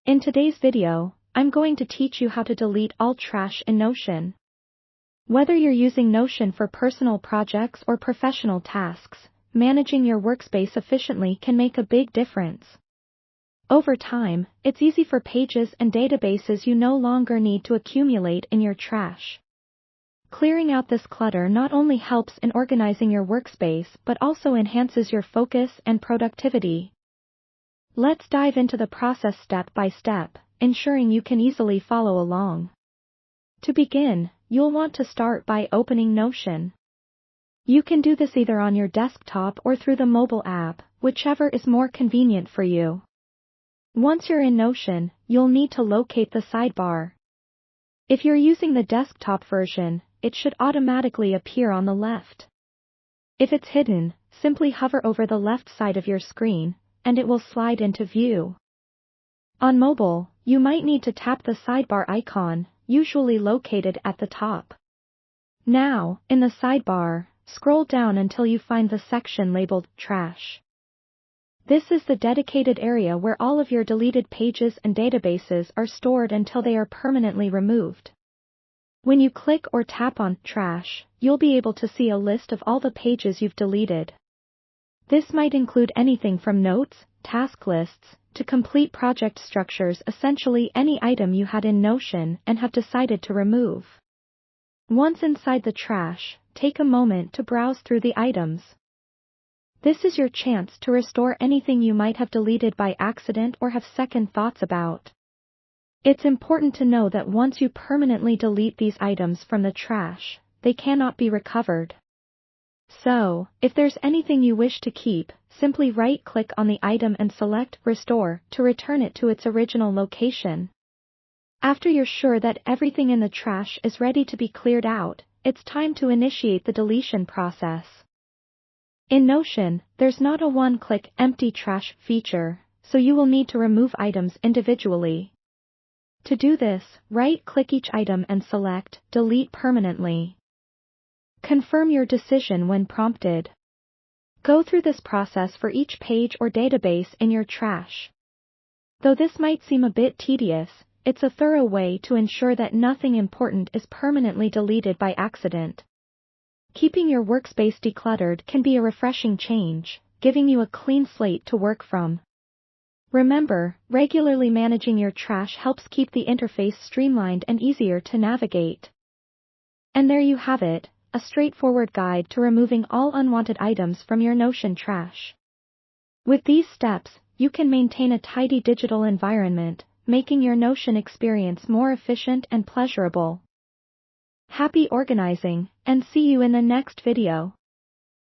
In today's video, I'm going to teach you how to delete all trash in Notion. Whether you're using Notion for personal projects or professional tasks, managing your workspace efficiently can make a big difference. Over time, it's easy for pages and databases you no longer need to accumulate in your trash. Clearing out this clutter not only helps in organizing your workspace but also enhances your focus and productivity. Let's dive into the process step by step, ensuring you can easily follow along. To begin, you'll want to start by opening Notion. You can do this either on your desktop or through the mobile app, whichever is more convenient for you. Once you're in Notion, you'll need to locate the sidebar. If you're using the desktop version, it should automatically appear on the left. If it's hidden, simply hover over the left side of your screen, and it will slide into view. On mobile, you might need to tap the sidebar icon, usually located at the top. Now, in the sidebar, scroll down until you find the section labeled Trash. This is the dedicated area where all of your deleted pages and databases are stored until they are permanently removed. When you click or tap on Trash, you'll be able to see a list of all the pages you've deleted. This might include anything from notes, task lists, to complete project structures, essentially any item you had in Notion and have decided to remove. Once inside the trash, take a moment to browse through the items. This is your chance to restore anything you might have deleted by accident or have second thoughts about. It's important to know that once you permanently delete these items from the trash, they cannot be recovered. So, if there's anything you wish to keep, simply right-click on the item and select Restore to return it to its original location. After you're sure that everything in the trash is ready to be cleared out, it's time to initiate the deletion process. In Notion, there's not a one-click empty trash feature, so you will need to remove items individually. To do this, right-click each item and select Delete Permanently. Confirm your decision when prompted. Go through this process for each page or database in your trash. Though this might seem a bit tedious, it's a thorough way to ensure that nothing important is permanently deleted by accident. Keeping your workspace decluttered can be a refreshing change, giving you a clean slate to work from. Remember, regularly managing your trash helps keep the interface streamlined and easier to navigate. And there you have it, a straightforward guide to removing all unwanted items from your Notion trash. With these steps, you can maintain a tidy digital environment, making your Notion experience more efficient and pleasurable. Happy organizing, and see you in the next video.